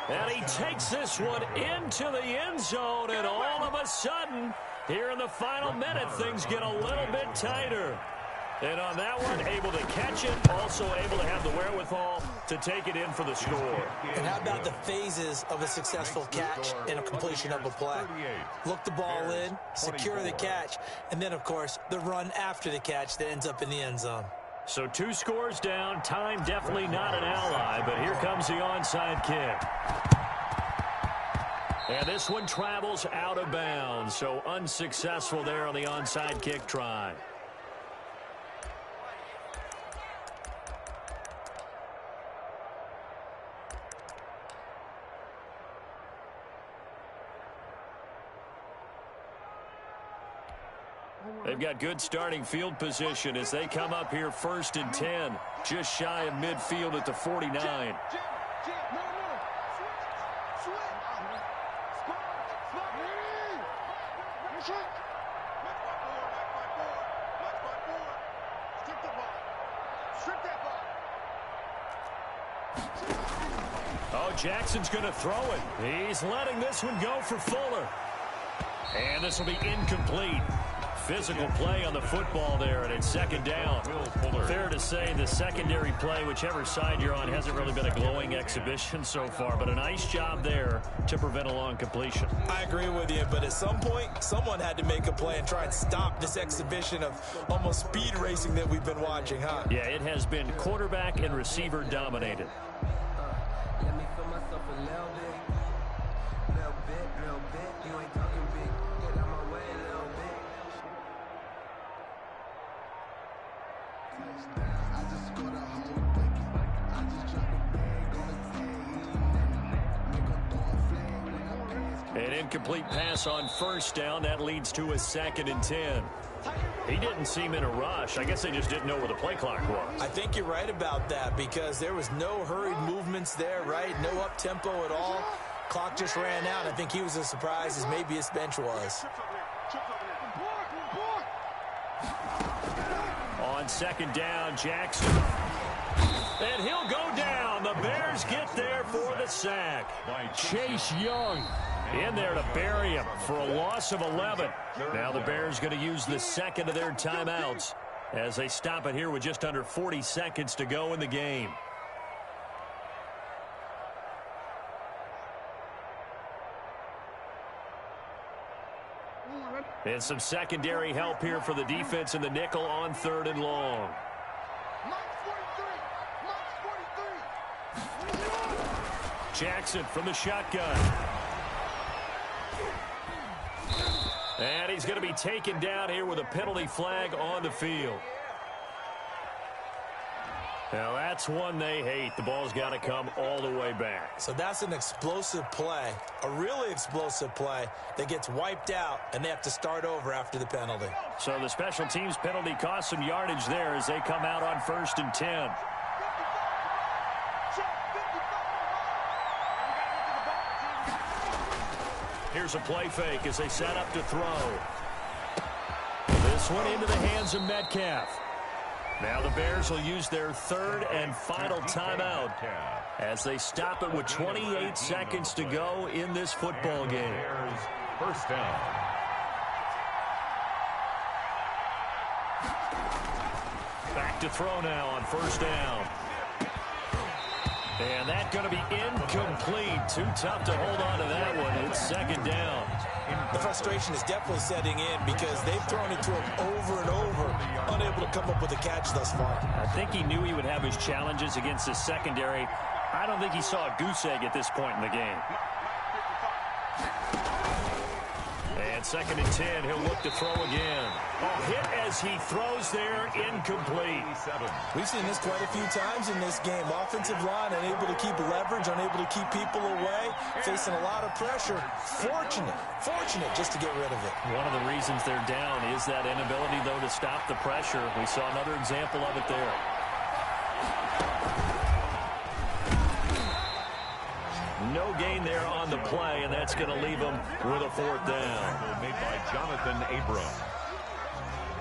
And he takes this one into the end zone, and all of a sudden, here in the final minute, things get a little bit tighter. And on that one, able to catch it, also able to have the wherewithal to take it in for the score. And how about the phases of a successful catch and a completion of a play? Look the ball in, secure the catch, and then, of course, the run after the catch that ends up in the end zone. So 2 scores down, time definitely not an ally, but here comes the onside kick. And this one travels out of bounds, so unsuccessful there on the onside kick try. They've got good starting field position as they come up here 1st and 10, just shy of midfield at the 49. Oh, Jackson's going to throw it. He's letting this one go for Fuller. And this will be incomplete. physical play on the football there, and it's second down. Fair to say the secondary play, whichever side you're on, hasn't really been a glowing exhibition so far, but a nice job there to prevent a long completion. I agree with you, but at some point, someone had to make a play and try and stop this exhibition of almost speed racing that we've been watching, huh? Yeah, it has been quarterback and receiver dominated. Let me feel myself a little bit. You ain't talking big. Get out my way a little bit. I just scored a whole bucket. I just dropped a bag on the tag. Make a throw a flag when I pass. An incomplete pass on first down. That leads to a 2nd and 10. He didn't seem in a rush. I guess they just didn't know where the play clock was. I think you're right about that because there was no hurried movements there, right? No up-tempo at all. Clock just ran out. I think he was as surprised as maybe his bench was. On second down, Jackson. And he'll go down. The Bears get there for the sack. Chase Young in there to bury him for a loss of 11. Now the Bears going to use the second of their timeouts as they stop it here with just under 40 seconds to go in the game. And some secondary help here for the defense in the nickel on 3rd and long. Jackson from the shotgun. And he's going to be taken down here with a penalty flag on the field. Now that's one they hate. The ball's got to come all the way back. So that's an explosive play, a really explosive play that gets wiped out, and they have to start over after the penalty. So the special teams penalty cost some yardage there as they come out on 1st and 10. Here's a play fake as they set up to throw. This one into the hands of Metcalf. Now the Bears will use their 3rd and final timeout as they stop it with 28 seconds to go in this football game. First down. Back to throw now on 1st down. And that's going to be incomplete. Too tough to hold on to that one. It's 2nd down. The frustration is definitely setting in because they've thrown it to him over and over, unable to come up with a catch thus far. I think he knew he would have his challenges against his secondary. I don't think he saw a goose egg at this point in the game. And 2nd and 10, he'll look to throw again. Oh, hit as he throws there, incomplete. We've seen this quite a few times in this game. Offensive line unable to keep leverage, unable to keep people away, facing a lot of pressure. Fortunate just to get rid of it. One of the reasons they're down is that inability, though, to stop the pressure. We saw another example of it there. No gain there on the play, and that's going to leave them with a 4th down. Made by Jonathan Abram.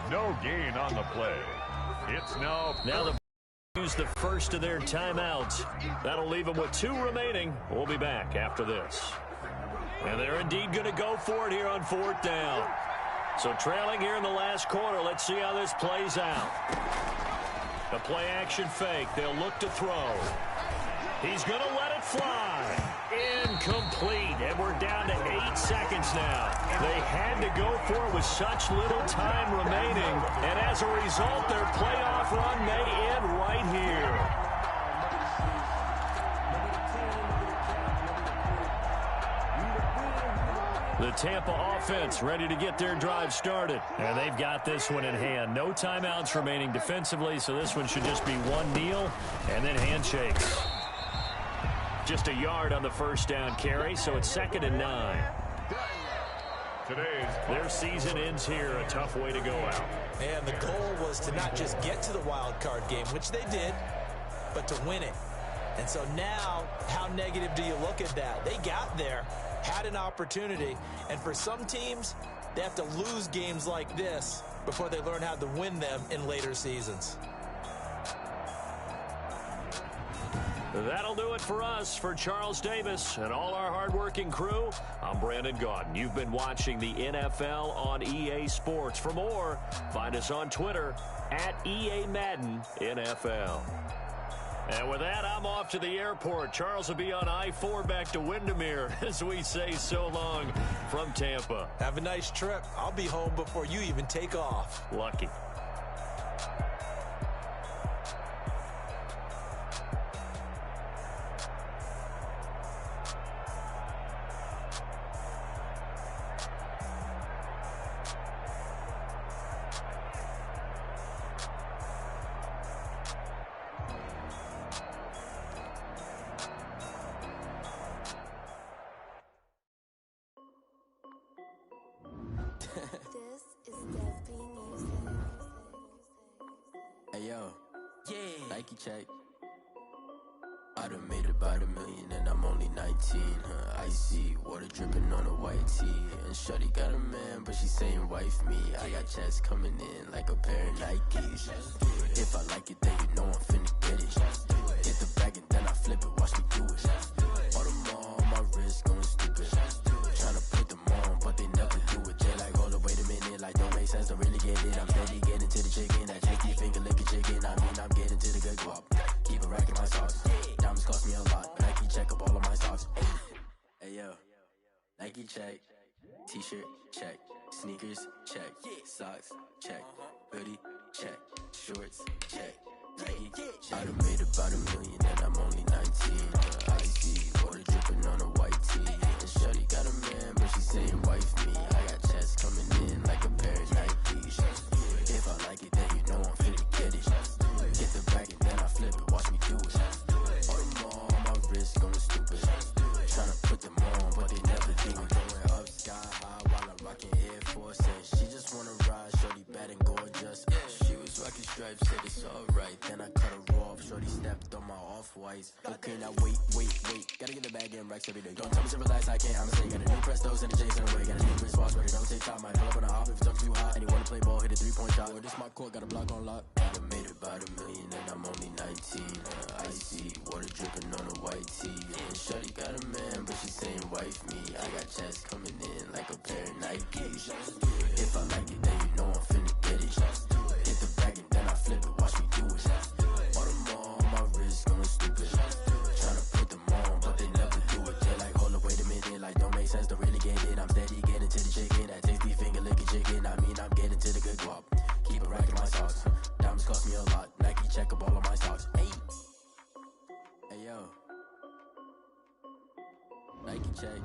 No gain on the play. It's now the use the first of their timeouts. That'll leave them with 2 remaining. We'll be back after this. And they're indeed going to go for it here on 4th down. So trailing here in the last quarter, let's see how this plays out. A play action fake. They'll look to throw. He's going to let it fly. Incomplete. And we're down to 8 seconds now. They had to go for it with such little time remaining. And as a result, their playoff run may end right here. The Tampa offense ready to get their drive started. And they've got this one in hand. No timeouts remaining defensively, so this one should just be one kneel and then handshakes. Just a yard on the first down carry, so it's 2nd and 9. Their season ends here. A tough way to go out. And the goal was to not just get to the wild card game, which they did, but to win it. And so now, how negative do you look at that? They got there, had an opportunity, and for some teams, they have to lose games like this before they learn how to win them in later seasons. That'll do it for us. For Charles Davis and all our hardworking crew, I'm Brandon Gaudin. You've been watching the NFL on EA Sports. For more, find us on Twitter at EA Madden NFL. And with that, I'm off to the airport. Charles will be on I-4 back to Windermere as we say so long from Tampa. Have a nice trip. I'll be home before you even take off. Lucky. Hey yo, yeah, Nike check. I done made about $1 million and I'm only 19. Icy water dripping on a white tee. And shorty got a man, but she saying wife me. I got checks coming in like a pair of Nikes. If I like it, then you know I'm finna get it. Get the bag and then I flip it, watch me do it. All them on my wrist going stupid. Tryna put them on, but they never do it. They like, hold up, wait a minute, like don't make sense, don't really get it. I'm steady getting to the chicken, that tasty finger licking chicken. I mean, I'm getting to the good guap. Keep a rack in my socks. Diamonds cost me a lot, Nike check up all of my socks. Hey yo, Nike check. T-shirt check. Sneakers check. Socks check. Hoodie check. Shorts check. Nike check. I done made about $1 million and I'm only 19. Icy water dripping on a white tee. And shorty got a man, but she saying wife me. I got checks coming in like a pair of Nikes. If I like it, then you know I'm finna get it. Get the bag and then I flip it, watch me do it. All them on my wrist going stupid. Tryna put them on, but they never do it. Going up sky high while I'm rocking Air Force. And she just wanna ride, shorty bad and gorgeous. She was rocking stripes, said it's alright. Then I cut her off, shorty stepped on my off-whites. Okay, now wait. Gotta get the bag in racks every day. Don't tell me to relax, I can't, I'ma say. Got a new Prestos and a Jason away. Got a new wristwatch, but it don't take time. Might pull up on a hop if it's too hot. And you wanna play ball, hit a 3-point shot. Or this my court, got a block on lock. I done made about $1 million and I'm only 19. Icy water dripping on a white tee. And shorty got a man, but she saying wife me. I got checks coming in like a pair of Nikes. If I like it, then you know I'm finna get it. Hit the bag and then I flip it, watch me do it. All them on my wrist going stupid. Tryna put them on, but they never do it. They like, hold up, wait a minute, like don't make sense, don't really get it. I'm steady getting to the chicken, that tasty finger licking chicken. I mean, I'm getting to the good guap. Keep a rack in my socks. Diamonds cost me a lot. Nike check up all of my socks. Hey yo, Nike check.